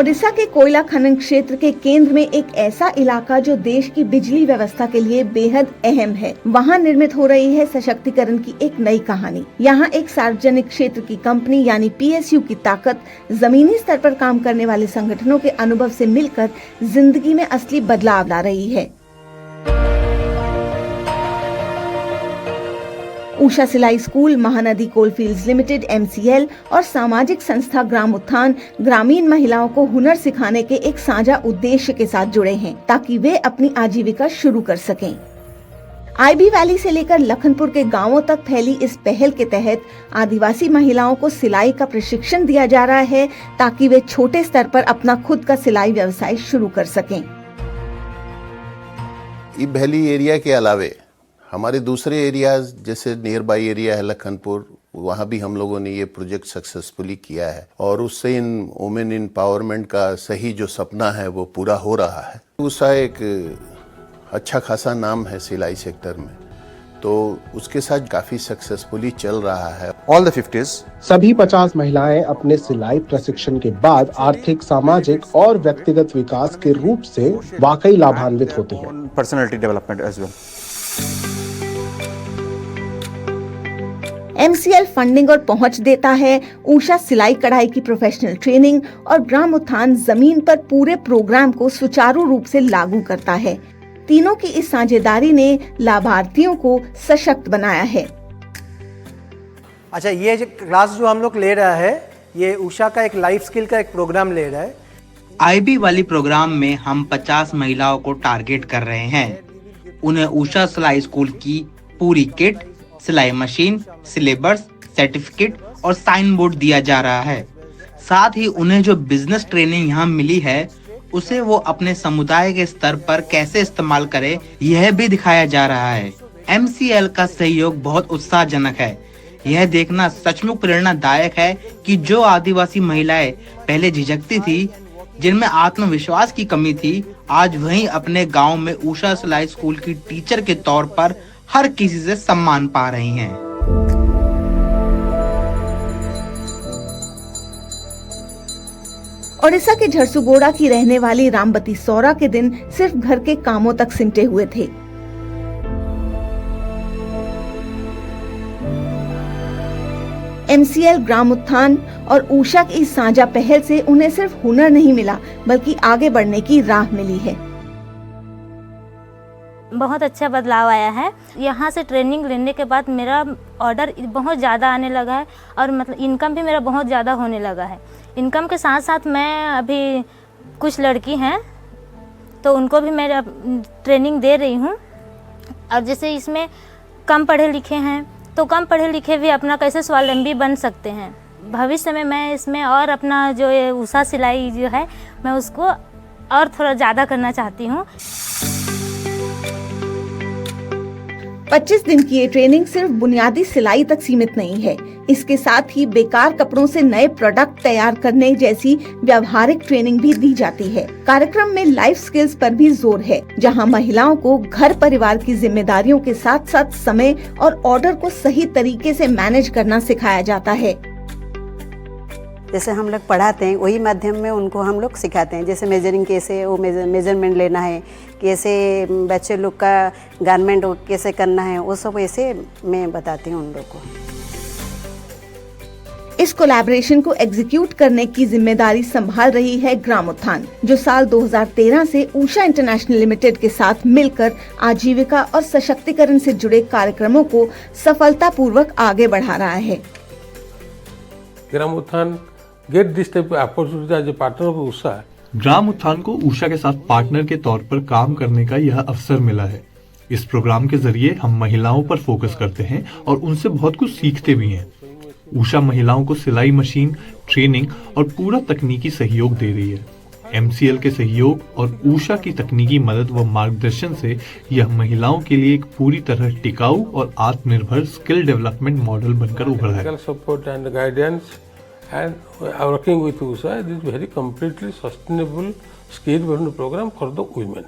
ओडिशा के कोयला खनन क्षेत्र के केंद्र में एक ऐसा इलाका जो देश की बिजली व्यवस्था के लिए बेहद अहम है। वहां निर्मित हो रही है सशक्तिकरण की एक नई कहानी। यहां एक सार्वजनिक क्षेत्र की कंपनी यानी PSU की ताकत जमीनी स्तर पर काम करने वाले संगठनों के अनुभव से मिलकर जिंदगी में असली बदलाव ला रही है। उषा सिलाई school, Mahanadi coalfields limited MCL और सामाजिक संस्था ग्राम उत्थान ग्रामीण महिलाओं को हुनर सिखाने के एक साझा उद्देश्य के साथ जुड़े हैं ताकि वे अपनी आजीविका शुरू कर सकें। IB वैली से लेकर लखनपुर के गांवों तक फैली इस पहल के तहत आदिवासी महिलाओं को सिलाई का प्रशिक्षण दिया जा रहा है ताकि वे छोटे स्तर पर अपना खुद का सिलाई व्यवसाय शुरू कर सकें। ई वैली एरिया के अलावे हमारे दूसरे एरियाज जैसे नियर बाई एरिया है लखनपुर, वहाँ भी हम लोगों ने ये प्रोजेक्ट सक्सेसफुली किया है और उससे इन वुमेन एम्पावरमेंट का सही जो सपना है वो पूरा हो रहा है। उषा एक अच्छा खासा नाम है सिलाई सेक्टर में, तो उसके साथ काफी सक्सेसफुली चल रहा है। ऑल द 50s सभी 50 महिलाएं अपने सिलाई प्रशिक्षण के बाद आर्थिक, सामाजिक और व्यक्तिगत विकास के रूप से वाकई लाभान्वित होती हैं। Personality development as well. MCL funding और पहुंच देता है, उषा सिलाई कढ़ाई की प्रोफेशनल ट्रेनिंग और ग्राम उत्थान जमीन पर पूरे प्रोग्राम को सुचारू रूप से लागू करता है। तीनों की इस साझेदारी ने लाभार्थियों को सशक्त बनाया है। अच्छा, ये जो क्लास जो हम लोग ले रहा है ये उषा का एक लाइफ स्किल का एक प्रोग्राम ले रहा है। IB वाली प्रोग्राम में हम 50 महिलाओं को टारगेट कर रहे हैं। उन्हें उषा सिलाई स्कूल की पूरी किट, सिलाई मशीन, सिलेबस, सर्टिफिकेट और साइन बोर्ड दिया जा रहा है। साथ ही उन्हें जो बिजनेस ट्रेनिंग यहाँ मिली है उसे वो अपने समुदाय के स्तर पर कैसे इस्तेमाल करे यह भी दिखाया जा रहा है। MCL का सहयोग बहुत उत्साहजनक है। यह देखना सचमुच प्रेरणादायक है कि जो आदिवासी महिलाएं पहले झिझकती थी, जिनमें आत्मविश्वास की कमी थी, आज वहीं अपने गांव में उषा सिलाई स्कूल की टीचर के तौर पर हर किसी से सम्मान पा रही हैं। ओडिशा के झरसुगुड़ा की रहने वाली रामबती सौरा के दिन सिर्फ घर के कामों तक सिमटे हुए थे। MCL ग्राम उत्थान और उषा की इस साझा पहल से उन्हें सिर्फ हुनर नहीं मिला बल्कि आगे बढ़ने की राह मिली है। बहुत अच्छा बदलाव आया है। यहाँ से ट्रेनिंग लेने के बाद मेरा ऑर्डर बहुत ज़्यादा आने लगा है और मतलब इनकम भी मेरा बहुत ज़्यादा होने लगा है। इनकम के साथ साथ मैं अभी कुछ लड़की हैं तो उनको भी मैं ट्रेनिंग दे रही हूँ। और जैसे इसमें कम पढ़े लिखे हैं तो कम पढ़े लिखे भी अपना कैसे स्वावलंबी बन सकते हैं। भविष्य में मैं इसमें और अपना जो ये उषा सिलाई जो है मैं उसको और थोड़ा ज़्यादा करना चाहती हूँ। 25 दिन की ये ट्रेनिंग सिर्फ बुनियादी सिलाई तक सीमित नहीं है। इसके साथ ही बेकार कपड़ों से नए प्रोडक्ट तैयार करने जैसी व्यावहारिक ट्रेनिंग भी दी जाती है। कार्यक्रम में लाइफ स्किल्स पर भी जोर है, जहां महिलाओं को घर परिवार की जिम्मेदारियों के साथ साथ समय और ऑर्डर को सही तरीके से मैनेज करना सिखाया जाता है। जैसे हम लोग पढ़ाते हैं वही माध्यम में उनको हम लोग सिखाते हैं। जैसे मेजरिंग कैसे वो मेजरमेंट लेना है, कैसे बच्चे लोग का गारमेंट कैसे करना है, वो सब ऐसे मैं बताती हूँ उन लोग को। इस कोलैबोरेशन को एग्जीक्यूट करने की जिम्मेदारी संभाल रही है ग्राम उत्थान, जो साल 2013 से उषा इंटरनेशनल लिमिटेड के साथ मिलकर आजीविका और सशक्तिकरण से जुड़े कार्यक्रमों को सफलतापूर्वक आगे बढ़ा रहा है। ग्राम उत्थान get this type of opportunity as a partner of Usha. ग्राम उत्थान को उषा के साथ पार्टनर के तौर पर काम करने का यह अवसर मिला है। इस प्रोग्राम के जरिए हम महिलाओं पर फोकस करते हैं और उनसे बहुत कुछ सीखते भी हैं। उषा महिलाओं को सिलाई मशीन, ट्रेनिंग और पूरा तकनीकी सहयोग दे रही है। MCL के सहयोग और उषा की तकनीकी मदद व मार्गदर्शन से यह महिलाओं के लिए एक पूरी तरह टिकाऊ और आत्मनिर्भर स्किल डेवलपमेंट मॉडल बनकर उभरा है। And working with Usha, this is very completely sustainable skill development program for the women.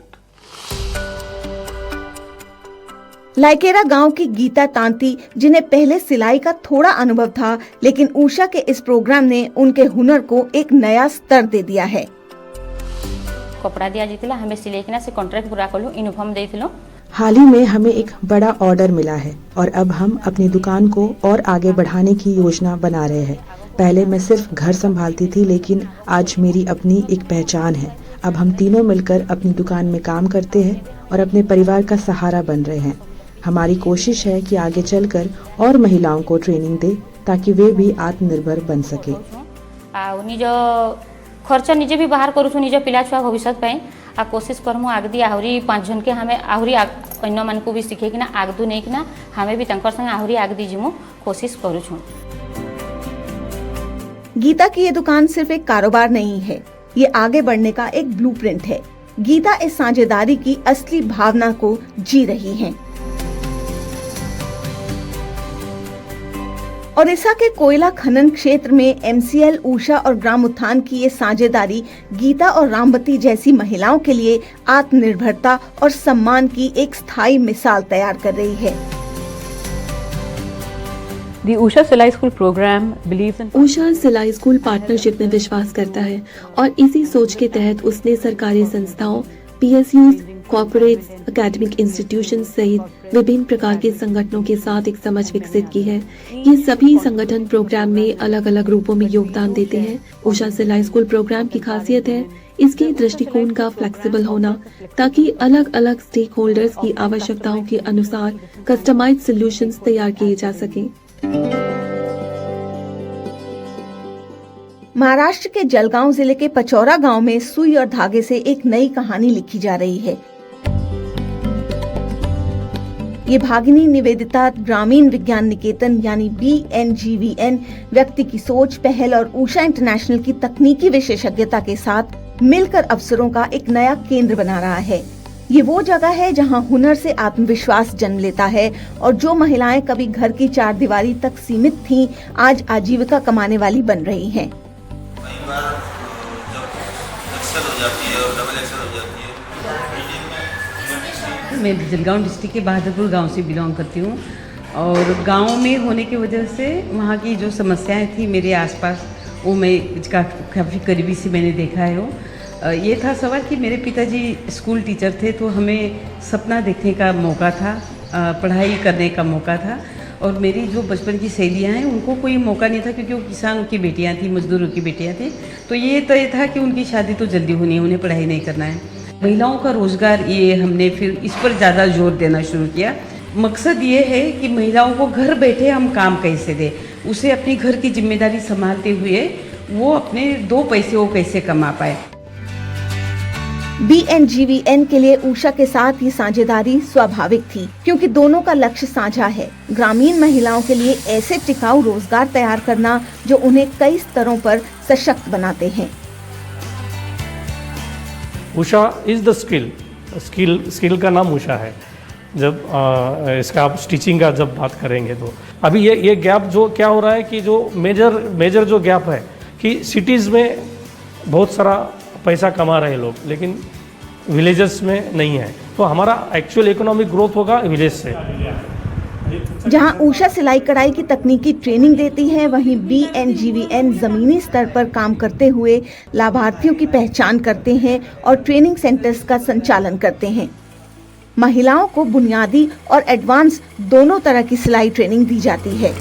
लाइकेरा गांव की गीता तांती, जिन्हें पहले सिलाई का थोड़ा अनुभव था, लेकिन उषा के इस प्रोग्राम ने उनके हुनर को एक नया स्तर दे दिया है। कपड़ा दिया जाता हमें सिलेकिना से कॉन्ट्रैक्ट पूरा कलु यूनिफॉर्म देथिलो। हाल ही में हमें एक बड़ा ऑर्डर मिला है और अब हम अपनी दुकान को और आगे बढ़ाने की योजना बना रहे हैं। पहले मैं सिर्फ घर संभालती थी, लेकिन आज मेरी अपनी एक पहचान है। अब हम तीनों मिलकर अपनी दुकान में काम करते हैं और अपने परिवार का सहारा बन रहे हैं। हमारी कोशिश है कि आगे चलकर और महिलाओं को ट्रेनिंग दे ताकि वे भी आत्मनिर्भर बन सके। निज खर्च निजे भी बाहर करूँ, निज पिला छुआ भविष्य पे आ कोशिश करमु आगदी आहरी 5 जन के हमें आहरी अन्य मन को भी सिखेकिना आगदू नहीं किना हमें भी तंकर संग आहरी आगदी जिमु कोशिश करूँ। गीता की ये दुकान सिर्फ एक कारोबार नहीं है, ये आगे बढ़ने का एक ब्लूप्रिंट है। गीता इस साझेदारी की असली भावना को जी रही हैं। ओडिशा के कोयला खनन क्षेत्र में MCL, ऊषा और ग्राम उत्थान की ये साझेदारी गीता और रामवती जैसी महिलाओं के लिए आत्मनिर्भरता और सम्मान की एक स्थायी मिसाल तैयार कर रही है। ऊषा सिलाई स्कूल प्रोग्राम ऊषा सिलाई स्कूल पार्टनरशिप में विश्वास करता है और इसी सोच के तहत उसने सरकारी संस्थाओं, PSUs, कॉर्पोरेट्स, एकेडमिक इंस्टीट्यूशन सहित विभिन्न प्रकार के संगठनों के साथ एक समझ विकसित की है। ये सभी संगठन प्रोग्राम में अलग अलग रूपों में योगदान देते हैं। ऊषा सिलाई स्कूल प्रोग्राम की खासियत है इसके दृष्टिकोण का फ्लेक्सिबल होना, ताकि अलग अलग स्टेक होल्डर्स की आवश्यकताओं के अनुसार कस्टमाइज्ड सॉल्यूशंस तैयार किए जा सकें। महाराष्ट्र के जलगांव जिले के पचौरा गांव में सुई और धागे से एक नई कहानी लिखी जा रही है। ये भागिनी निवेदिता ग्रामीण विज्ञान निकेतन यानी BNGVN व्यक्ति की सोच, पहल और ऊषा इंटरनेशनल की तकनीकी विशेषज्ञता के साथ मिलकर अवसरों का एक नया केंद्र बना रहा है। ये वो जगह है जहां हुनर से आत्मविश्वास जन्म लेता है और जो महिलाएं कभी घर की चारदीवारी तक सीमित थीं, आज आजीविका कमाने वाली बन रही हैं। कई बार जब एक्सेल हो जाती है और डबल एक्सेल हो जाती है। मैं जलगांव डिस्ट्रिक्ट के बहादुरपुर गांव से बिलोंग करती हूँ और गांव में होने की वजह से वहाँ की जो समस्याएं थी मेरे आसपास वो मैं काफ़ी करीबी से मैंने देखा है। वो ये था सवाल कि मेरे पिताजी स्कूल टीचर थे, तो हमें सपना देखने का मौका था, पढ़ाई करने का मौका था। और मेरी जो बचपन की सहेलियाँ हैं उनको कोई मौका नहीं था, क्योंकि वो किसानों की बेटियाँ थी, मजदूरों की बेटियाँ थी। तो ये तय था कि उनकी शादी तो जल्दी होनी है, उन्हें पढ़ाई नहीं करना है। महिलाओं का रोज़गार, ये हमने फिर इस पर ज़्यादा जोर देना शुरू किया। मकसद ये है कि महिलाओं को घर बैठे हम काम कैसे दें, उसे अपनी घर की जिम्मेदारी संभालते हुए वो अपने 2 पैसे वो कैसे कमा पाए। BNGVN के लिए ऊषा के साथ ये साझेदारी स्वाभाविक थी, क्योंकि दोनों का लक्ष्य साझा है, ग्रामीण महिलाओं के लिए ऐसे टिकाऊ रोजगार तैयार करना जो उन्हें कई स्तरों पर सशक्त बनाते हैं। ऊषा इज द स्किल का नाम ऊषा है। जब इसका आप स्टिचिंग का जब बात करेंगे तो अभी ये गैप जो क्या हो रहा है कि जो मेजर जो गैप है कि सिटीज़ में बहुत सारा पैसा कमा रहे लोग, लेकिन विलेजेस में नहीं है। तो हमारा एक्चुअल इकोनॉमिक ग्रोथ होगा विलेज से। जहां ऊषा सिलाई कढ़ाई की तकनीकी ट्रेनिंग देती है, वहीं BNGVN जमीनी स्तर पर काम करते हुए लाभार्थियों की पहचान करते हैं और ट्रेनिंग सेंटर्स का संचालन करते हैं। महिलाओं को बुनियादी और एडवांस दोनों तरह की सिलाई ट्रेनिंग दी जाती है।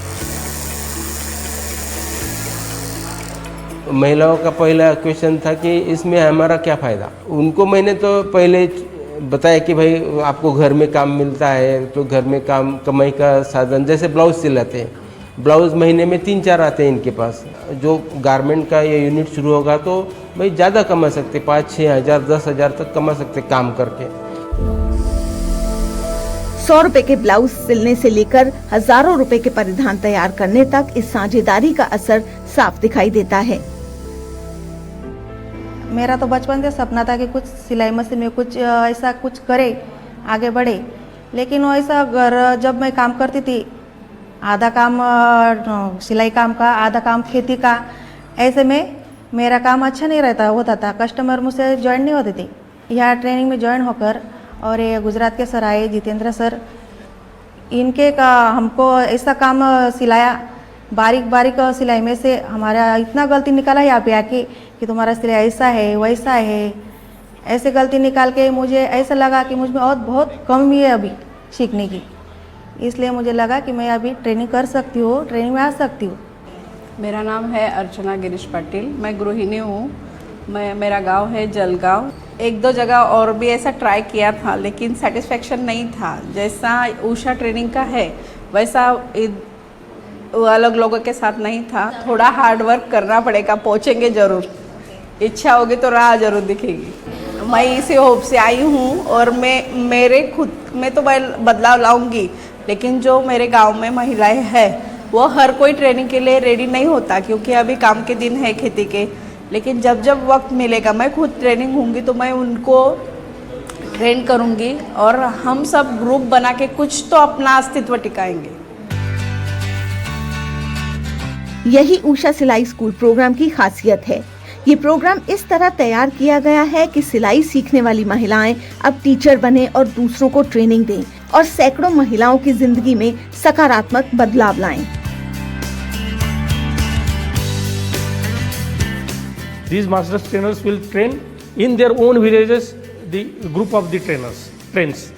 महिलाओं का पहला क्वेश्चन था कि इसमें हमारा क्या फ़ायदा। उनको मैंने तो पहले बताया कि भाई आपको घर में काम मिलता है, तो घर में काम कमाई का साधन, जैसे ब्लाउज सिलाते हैं, ब्लाउज महीने में 3-4 आते हैं इनके पास। जो गारमेंट का ये यूनिट शुरू होगा तो भाई ज़्यादा कमा सकते, 5-6 हज़ार 10 हज़ार तक कमा सकते काम करके। 100 रुपए के ब्लाउज सिलने से लेकर हजारों रुपए के परिधान तैयार करने तक इस साझेदारी का असर साफ दिखाई देता है। मेरा तो बचपन से सपना था कि कुछ सिलाई मशीन में कुछ ऐसा कुछ करे, आगे बढ़े। लेकिन वैसा जब मैं काम करती थी, आधा काम सिलाई काम का, आधा काम खेती का, ऐसे में मेरा काम अच्छा नहीं होता था। कस्टमर मुझसे ज्वाइन नहीं होते थे। यहाँ ट्रेनिंग में ज्वाइन होकर और ये गुजरात के सर आए, जितेंद्र सर, इनके का हमको ऐसा काम सिलाया, बारीक बारीक सिलाई में से हमारा इतना गलती निकाला यहाँ पे आके कि तुम्हारा सिलाई ऐसा है वैसा है, ऐसे गलती निकाल के मुझे ऐसा लगा कि मुझ में और बहुत कमी है अभी सीखने की, इसलिए मुझे लगा कि मैं अभी ट्रेनिंग कर सकती हूँ, ट्रेनिंग में आ सकती हूँ। मेरा नाम है अर्चना गिरीश पाटिल, मैं गृहिणी हूँ। मेरा गांव है जलगांव। एक दो जगह और भी ऐसा ट्राई किया था लेकिन सेटिस्फेक्शन नहीं था। जैसा उषा ट्रेनिंग का है वैसा अलग लोगों के साथ नहीं था। थोड़ा हार्ड वर्क करना पड़ेगा, पहुँचेंगे ज़रूर, इच्छा होगी तो राह जरूर दिखेगी। मैं इसी होप से आई हूँ और मैं मेरे खुद में तो बदलाव लाऊंगी, लेकिन जो मेरे गांव में महिलाएं हैं वो हर कोई ट्रेनिंग के लिए रेडी नहीं होता क्योंकि अभी काम के दिन है खेती के। लेकिन जब जब वक्त मिलेगा मैं खुद ट्रेनिंग होंगी तो मैं उनको ट्रेन करूँगी और हम सब ग्रुप बना के कुछ तो अपना अस्तित्व टिकाएंगे। यही उषा सिलाई स्कूल प्रोग्राम की खासियत है। ये प्रोग्राम इस तरह तैयार किया गया है कि सिलाई सीखने वाली महिलाएं अब टीचर बने और दूसरों को ट्रेनिंग दें और सैकड़ों महिलाओं की जिंदगी में सकारात्मक बदलाव लाएं। These master trainers will train in their own villages the group of the trains.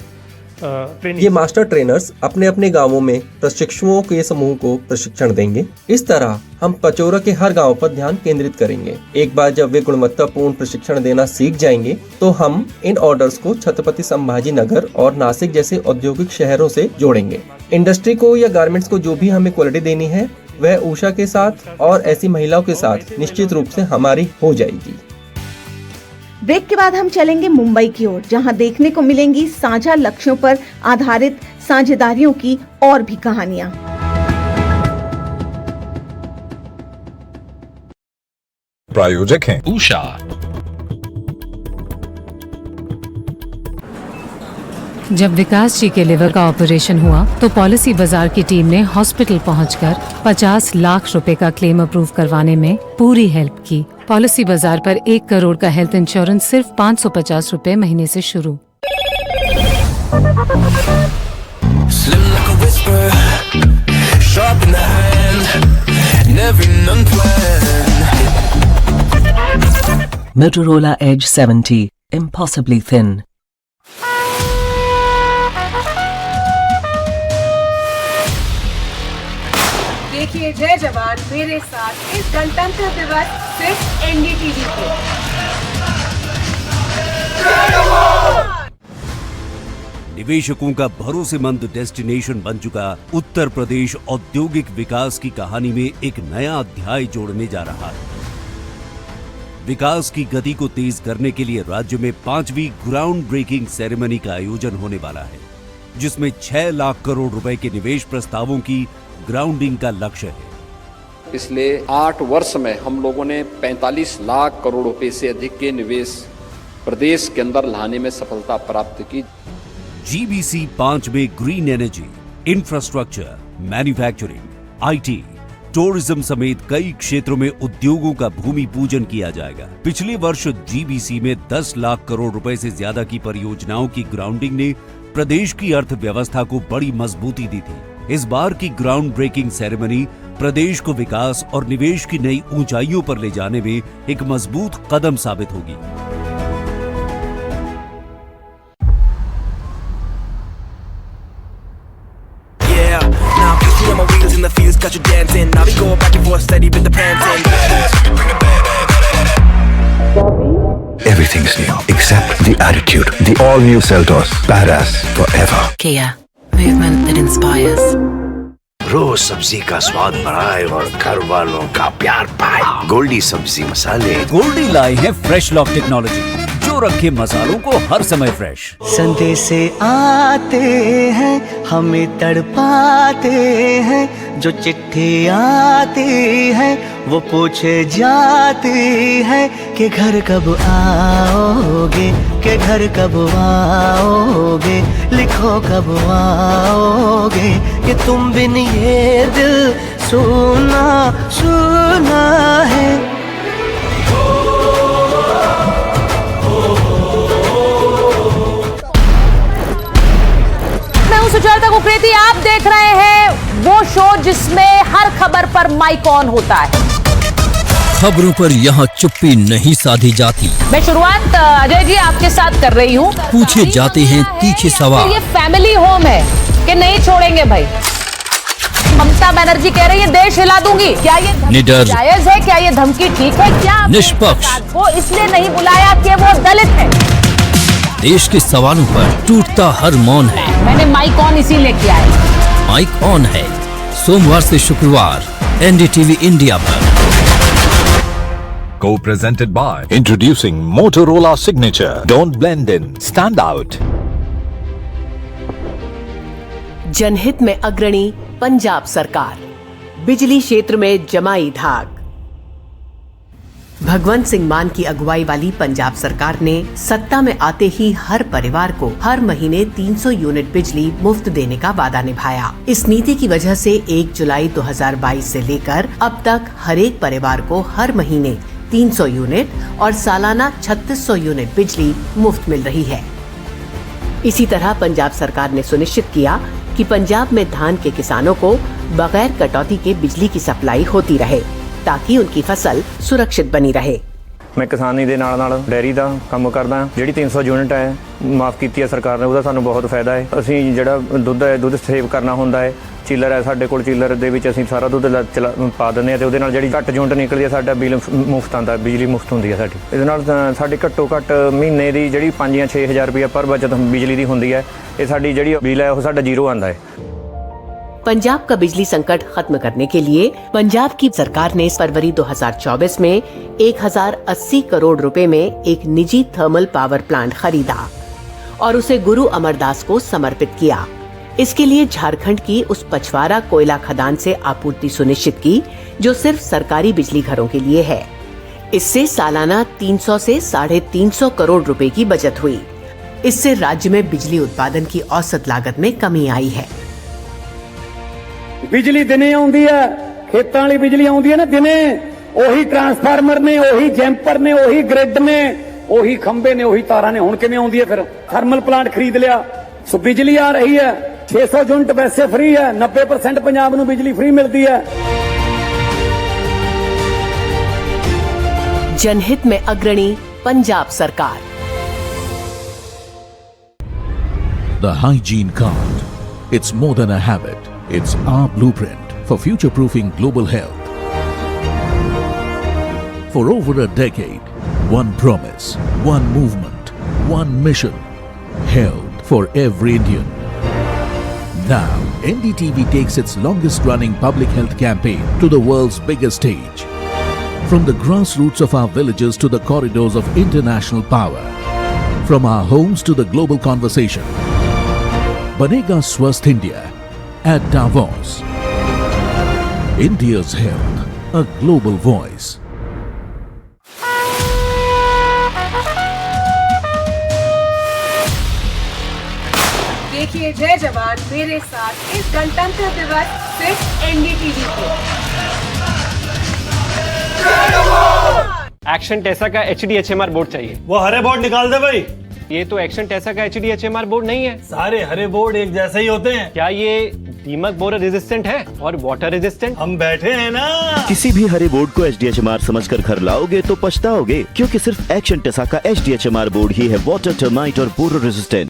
ये मास्टर ट्रेनर्स अपने अपने गांवों में प्रशिक्षुओं के समूह को प्रशिक्षण देंगे। इस तरह हम पचौरा के हर गांव पर ध्यान केंद्रित करेंगे। एक बार जब वे गुणवत्तापूर्ण प्रशिक्षण देना सीख जाएंगे तो हम इन ऑर्डर्स को छत्रपति संभाजी नगर और नासिक जैसे औद्योगिक शहरों से जोड़ेंगे। इंडस्ट्री को या गारमेंट्स को जो भी हमें क्वालिटी देनी है वह उषा के साथ और ऐसी महिलाओं के साथ निश्चित रूप से हमारी हो जाएगी। ब्रेक के बाद हम चलेंगे मुंबई की ओर, जहां देखने को मिलेंगी साझा लक्ष्यों पर आधारित साझेदारियों की और भी कहानियां। प्रायोजक हैं उषा। जब विकास जी के लिवर का ऑपरेशन हुआ तो पॉलिसी बाजार की टीम ने हॉस्पिटल पहुंचकर 50 लाख रुपए का क्लेम अप्रूव करवाने में पूरी हेल्प की। पॉलिसी बाजार पर 1 करोड़ का हेल्थ इंश्योरेंस सिर्फ 550 रुपए महीने से शुरू। Motorola Edge 70, impossibly thin. देखिए जय जवान मेरे साथ इस गणतंत्र दिवस सिर्फ एनडीटीवी पे। निवेशकों का भरोसेमंद डेस्टिनेशन बन चुका उत्तर प्रदेश औद्योगिक विकास की कहानी में एक नया अध्याय जोड़ने जा रहा है। विकास की गति को तेज करने के लिए राज्य में 5वीं ग्राउंड ब्रेकिंग सेरेमनी का आयोजन होने वाला है, जिसमें 6 लाख करोड़ रुपए के निवेश प्रस्तावों की ग्राउंडिंग का लक्ष्य है। पिछले 8 वर्ष में हम लोगों ने 45 लाख करोड़ रुपए से अधिक के निवेश प्रदेश के अंदर लाने में सफलता प्राप्त की। GBC 5 में green energy, infrastructure, manufacturing, IT, tourism समेत कई क्षेत्रों में उद्योगों का भूमि पूजन किया जाएगा। पिछले वर्ष GBC में 10 लाख करोड़ रुपए से ज्यादा की परियोजनाओं की ग्राउंडिंग ने प्रदेश की अर्थव्यवस्था को बड़ी मजबूती दी थी। इस बार की ग्राउंड ब्रेकिंग सेरेमनी प्रदेश को विकास और निवेश की नई ऊंचाइयों पर ले जाने में एक मजबूत कदम साबित होगी। Everything's new except the attitude. The all-new Seltos, badass forever. Kia, movement that inspires. रोज सब्जी का स्वाद बढ़ाए और घर वालों का प्यार पाए। गोल्डी सब्जी मसाले। गोल्डी लाए है फ्रेश लॉक टेक्नोलॉजी, जो रखे मसालों को हर समय फ्रेश। संदेशे आते हैं हमें तड़पाते हैं, जो चिट्ठी आती है वो पूछे जाती है कि घर कब आओगे, कि घर कब आओगे, लिखो कब आओगे, कि तुम बिन ये दिल सुना सुना है। मैं हूं सुजाता कुकरेती, आप देख रहे हैं वो शो जिसमें हर खबर पर माइक ऑन होता है। खबरों पर यहाँ चुप्पी नहीं साधी जाती। मैं शुरुआत अजय जी आपके साथ कर रही हूँ। पूछे जाते हैं तीखे सवाल। ये फैमिली होम है कि नहीं छोड़ेंगे भाई। ममता बनर्जी कह रही है देश हिला दूंगी। क्या ये निडर, जायज है? क्या ये धमकी ठीक है? क्या निष्पक्ष वो इसलिए नहीं बुलाया कि वो दलित है? देश के सवालों पर टूटता हर मौन है। मैंने माइक ऑन इसीलिए किया है। माइक ऑन है सोमवार से शुक्रवार NDTV इंडिया पर। Co-presented by introducing Motorola Signature. Don't blend in, stand out. जनहित में अग्रणी पंजाब सरकार, बिजली क्षेत्र में जमाई धाक। भगवंत सिंह मान की अगुवाई वाली पंजाब सरकार ने सत्ता में आते ही हर परिवार को हर महीने 300 यूनिट बिजली मुफ्त देने का वादा निभाया। इस नीति की वजह से 1 जुलाई 2022 से लेकर अब तक हर एक परिवार को हर महीने 300 यूनिट और सालाना 3600 यूनिट बिजली मुफ्त मिल रही है। इसी तरह पंजाब सरकार ने सुनिश्चित किया कि पंजाब में धान के किसानों को बगैर कटौती के बिजली की सप्लाई होती रहे ताकि उनकी फसल सुरक्षित बनी रहे। मैं किसानी ਦੇ ਨਾਲ ਡੈਰੀ ਦਾ ਕੰਮ ਕਰਦਾ ਹਾਂ। ਜਿਹੜੀ 300 ਯੂਨਿਟ ਹੈ ਮਾਫ ਕੀਤੀ ਹੈ ਸਰਕਾਰ ਨੇ, ਉਹਦਾ ਸਾਨੂੰ ਬਹੁਤ ਫਾਇਦਾ ਹੈ। ਅਸੀਂ ਜਿਹੜਾ ਦੁੱਧ ਸੇਵ ਕਰਨਾ ਹੁੰਦਾ ਹੈ, ਚੀਲਰ ਹੈ ਸਾਡੇ ਕੋਲ, ਚੀਲਰ ਦੇ ਵਿੱਚ ਅਸੀਂ ਸਾਰਾ ਦੁੱਧ ਪਾ ਦਿੰਦੇ ਹਾਂ ਤੇ ਉਹਦੇ ਨਾਲ ਜਿਹੜੀ ਘੱਟ ਯੂਨਿਟ ਨਿਕਲਦੀ ਹੈ ਸਾਡਾ ਬਿੱਲ ਮੁਫਤ ਆਉਂਦਾ, ਬਿਜਲੀ ਮੁਫਤ ਹੁੰਦੀ ਹੈ ਸਾਡੀ। ਇਹਦੇ ਨਾਲ ਸਾਡੀ ਘੱਟੋ ਘੱਟ ਮਹੀਨੇ ਦੀ ਜਿਹੜੀ 5 ਜਾਂ 6000 ਰੁਪਏ ਪਰ ਬਚਤ ਬਿਜਲੀ ਦੀ ਹੁੰਦੀ ਹੈ। ਇਹ ਸਾਡੀ ਜਿਹੜੀ ਬਿੱਲ ਹੈ ਉਹ ਸਾਡਾ ਜ਼ੀਰੋ ਆਉਂਦਾ ਹੈ। पंजाब का बिजली संकट खत्म करने के लिए पंजाब की सरकार ने फरवरी 2024 में 1080 करोड़ रुपए में एक निजी थर्मल पावर प्लांट खरीदा और उसे गुरु अमरदास को समर्पित किया। इसके लिए झारखंड की उस पछवारा कोयला खदान से आपूर्ति सुनिश्चित की जो सिर्फ सरकारी बिजली घरों के लिए है। इससे सालाना 300 से 350 करोड़ रुपए की बचत हुई। इससे राज्य में बिजली उत्पादन की औसत लागत में कमी आई है। बिजली दिने आउंदी है, खेतां वाली बिजली आउंदी है ना दिने, ओही ट्रांसफार्मर ने, ओही जैंपर ने, ओही ग्रिड ने, ओही खंबे ने, ओही तारा ने। हुण किवें आउंदी है? फिर थर्मल प्लांट खरीद लिया, सो बिजली आ रही है। 600 यूनिट वैसे फ्री है, 90% पंजाब नूं बिजली फ्री मिलती है। जनहित में अग्रणी पंजाब सरकार। The hygiene card. It's more than a habit. It's our blueprint for future-proofing global health. For over a decade, one promise, one movement, one mission. Health for every Indian. Now, NDTV takes its longest-running public health campaign to the world's biggest stage. From the grassroots of our villages to the corridors of international power. From our homes to the global conversation. Banega Swasth India at Davos. India's health, a global voice. देखिए जय जवान मेरे साथ इस गणतंत्र दिवस सिर्फ NDTV पे। एक्शन टेसा का HDHMR बोर्ड चाहिए। वो हरे बोर्ड निकाल दे भाई। ये तो एक्शन टेसा का HDHMR बोर्ड नहीं है। सारे हरे बोर्ड एक जैसे ही होते हैं। क्या ये दीमक बोरर रेजिस्टेंट है और वाटर रेजिस्टेंट? हम बैठे हैं ना। किसी भी हरे बोर्ड को HDHMR समझकर घर लाओगे तो पछताओगे, क्योंकि सिर्फ एक्शन टेसा का HDHMR बोर्ड ही है वाटर, टर्माइट और बोरर रेजिस्टेंट।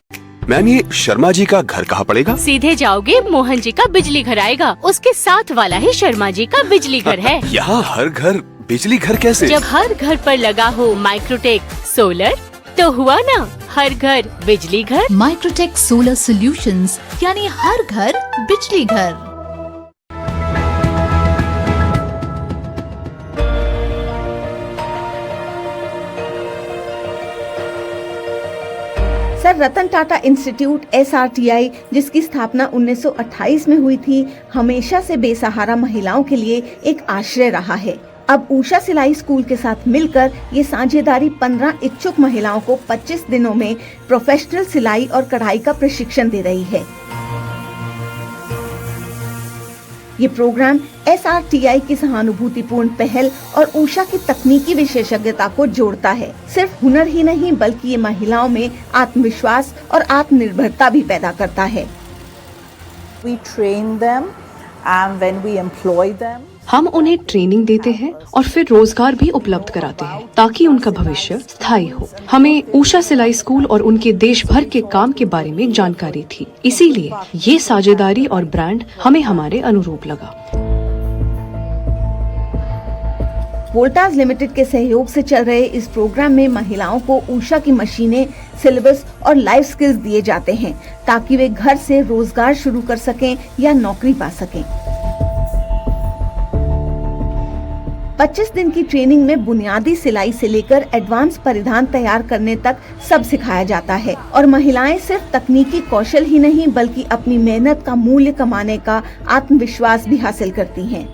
मैम ये शर्मा जी का घर कहाँ पड़ेगा? सीधे जाओगे मोहन जी का बिजली घर आएगा, उसके साथ वाला ही शर्मा जी का बिजली घर है। यहाँ हर घर बिजली घर कैसे? जब हर घर पर लगा हो माइक्रोटेक सोलर तो हुआ ना हर घर बिजली घर। माइक्रोटेक सोलर सॉल्यूशंस यानी हर घर बिजली घर। Sir Ratan Tata institute SRTI, जिसकी स्थापना 1928 में हुई थी, हमेशा से बेसहारा महिलाओं के लिए एक आश्रय रहा है। अब उषा सिलाई स्कूल के साथ मिलकर ये साझेदारी 15 इच्छुक महिलाओं को 25 दिनों में प्रोफेशनल सिलाई और कढ़ाई का प्रशिक्षण दे रही है। ये प्रोग्राम SRTI की सहानुभूतिपूर्ण पहल और उषा की तकनीकी विशेषज्ञता को जोड़ता है। सिर्फ हुनर ही नहीं बल्कि ये महिलाओं में आत्मविश्वास और आत्मनिर्भरता भी पैदा करता है। We train them and when we employ them, हम उन्हें ट्रेनिंग देते हैं और फिर रोजगार भी उपलब्ध कराते हैं ताकि उनका भविष्य स्थायी हो। हमें उषा सिलाई स्कूल और उनके देश भर के काम के बारे में जानकारी थी, इसीलिए ये साझेदारी और ब्रांड हमें हमारे अनुरूप लगा। वोल्टास लिमिटेड के सहयोग से चल रहे इस प्रोग्राम में महिलाओं को उषा की मशीनें, सिलेबस और लाइफ स्किल्स दिए जाते हैं ताकि वे घर से रोजगार शुरू कर सकें या नौकरी पा सकें। 25 दिन की ट्रेनिंग में बुनियादी सिलाई से लेकर एडवांस परिधान तैयार करने तक सब सिखाया जाता है और महिलाएं सिर्फ तकनीकी कौशल ही नहीं बल्कि अपनी मेहनत का मूल्य कमाने का आत्मविश्वास भी हासिल करती हैं।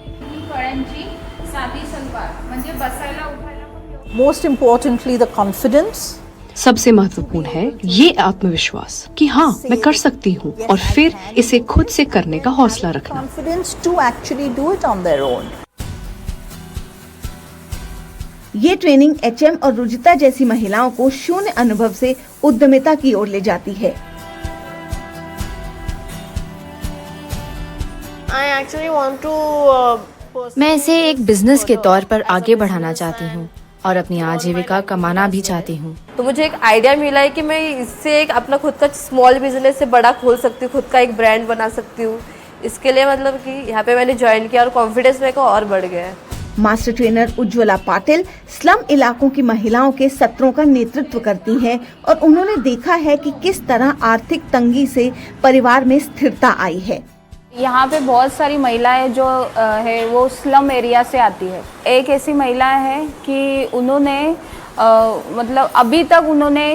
most importantly the confidence, सबसे महत्वपूर्ण है ये आत्मविश्वास कि हाँ मैं कर सकती हूँ और फिर इसे खुद से करने का हौसला रखना। confidence to actually do it on their own. ये ट्रेनिंग एचएम और रुजिता जैसी महिलाओं को शून्य अनुभव से उद्यमिता की ओर ले जाती है। मैं इसे एक बिजनेस के तौर पर आगे बढ़ाना चाहती हूँ और अपनी आजीविका कमाना भी चाहती हूँ। तो मुझे एक आइडिया मिला है कि मैं इससे एक अपना खुद का स्मॉल बिजनेस से बड़ा खोल सकती हूँ, खुद का एक ब्रांड बना सकती हूँ। इसके लिए मतलब कि यहाँ पे मैंने ज्वाइन किया और कॉन्फिडेंस मेरे को और बढ़ गया है। Master trainer Ujjwala Patil slum इलाकों की महिलाओं के सत्रों का नेतृत्व करती हैं और उन्होंने देखा है कि किस तरह आर्थिक तंगी से परिवार में स्थिरता आई है। यहाँ पे बहुत सारी महिलाएं जो है वो स्लम एरिया से आती है। एक ऐसी महिला है कि उन्होंने मतलब अभी तक उन्होंने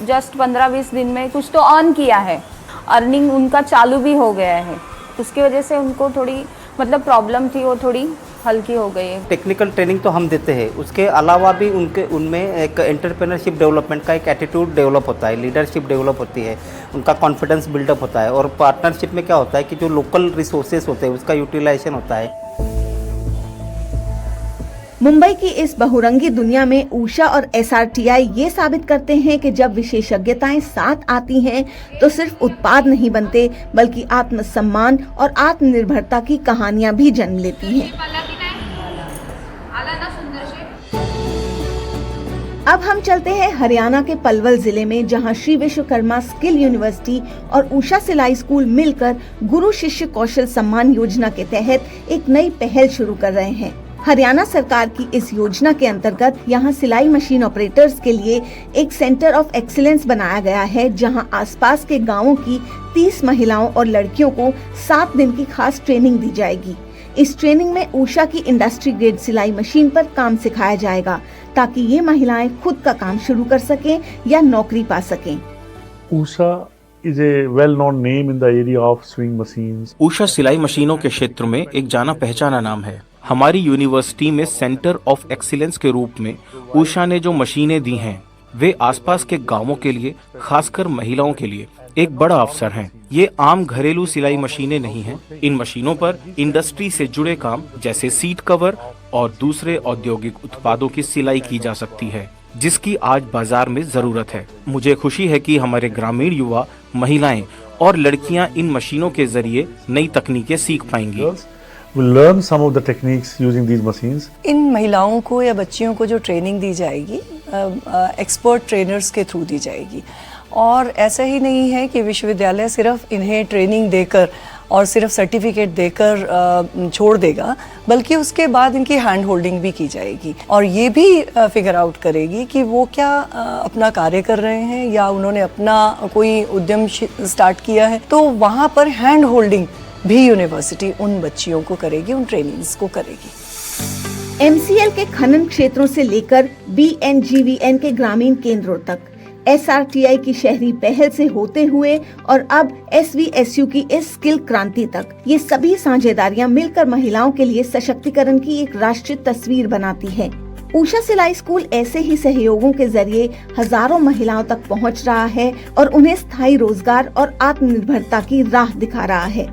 जस्ट 15-20 दिन में कुछ तो अर्न किया है, अर्निंग उनका चालू भी हो गया है। उसकी वजह से उनको थोड़ी मतलब प्रॉब्लम थी, वो थोड़ी हल्की हो गई है। टेक्निकल ट्रेनिंग तो हम देते हैं, उसके अलावा भी उनमें एक एंटरप्रेन्योरशिप डेवलपमेंट का एक एटीट्यूड डेवलप होता है, लीडरशिप डेवलप होती है, उनका कॉन्फिडेंस बिल्डअप होता है और पार्टनरशिप में क्या होता है कि जो लोकल रिसोर्सेज होते हैं उसका यूटिलाइजेशन होता है। मुंबई की इस बहुरंगी दुनिया में उषा और एसआरटीआई ये साबित करते हैं कि जब विशेषज्ञताएं साथ आती हैं तो सिर्फ उत्पाद नहीं बनते बल्कि आत्मसम्मान और आत्मनिर्भरता की कहानियां भी जन्म लेती हैं। अब हम चलते हैं हरियाणा के पलवल जिले में, जहां श्री विश्वकर्मा स्किल यूनिवर्सिटी और उषा सिलाई स्कूल मिलकर गुरु शिष्य कौशल सम्मान योजना के तहत एक नई पहल शुरू कर रहे हैं। हरियाणा सरकार की इस योजना के अंतर्गत यहां सिलाई मशीन ऑपरेटर्स के लिए एक सेंटर ऑफ एक्सीलेंस बनाया गया है, जहां आसपास के गांवों की 30 महिलाओं और लड़कियों को 7 दिन की खास ट्रेनिंग दी जाएगी। इस ट्रेनिंग में उषा की इंडस्ट्री ग्रेड सिलाई मशीन पर काम सिखाया जाएगा ताकि ये महिलाएं खुद का काम शुरू कर सकें या नौकरी पा सकें। Usha is a well-known name in the area of sewing machines. Usha सिलाई मशीनों के क्षेत्र में एक जाना पहचाना नाम है। हमारी यूनिवर्सिटी में सेंटर ऑफ एक्सीलेंस के रूप में उषा ने जो मशीनें दी हैं वे आसपास के गांवों के लिए, खासकर महिलाओं के लिए एक बड़ा अवसर हैं। ये आम घरेलू सिलाई मशीनें नहीं हैं। इन मशीनों पर इंडस्ट्री से जुड़े काम जैसे सीट कवर और दूसरे औद्योगिक उत्पादों की सिलाई की जा सकती है, जिसकी आज बाजार में जरूरत है। मुझे खुशी है कि हमारे ग्रामीण युवा, महिलाएं और लड़कियां इन मशीनों के जरिए नई तकनीकें सीख पाएंगी। We'll learn some of the techniques using these machines. इन महिलाओं को या बच्चियों को जो ट्रेनिंग दी जाएगी एक्सपर्ट ट्रेनर्स के थ्रू दी जाएगी और ऐसा ही नहीं है कि विश्वविद्यालय सिर्फ इन्हें ट्रेनिंग देकर और सिर्फ सर्टिफिकेट देकर छोड़ देगा, बल्कि उसके बाद इनकी हैंड होल्डिंग भी की जाएगी और ये भी फिगर आउट करेगी कि वो क्या अपना कार्य कर रहे हैं या उन्होंने अपना कोई उद्यम स्टार्ट किया है, तो वहाँ पर हैंड होल्डिंग भी यूनिवर्सिटी उन बच्चियों को करेगी, उन ट्रेनिंग्स को करेगी। एमसीएल के खनन क्षेत्रों से लेकर बीएनजीवीएन के ग्रामीण केंद्रों तक, एसआरटीआई की शहरी पहल से होते हुए और अब एसवीएसयू की इस स्किल क्रांति तक, ये सभी साझेदारियां मिलकर महिलाओं के लिए सशक्तिकरण की एक राष्ट्रीय तस्वीर बनाती है। उषा सिलाई स्कूल ऐसे ही सहयोगों के जरिए हजारों महिलाओं तक पहुंच रहा है और उन्हें स्थायी रोजगार और आत्मनिर्भरता की राह दिखा रहा है।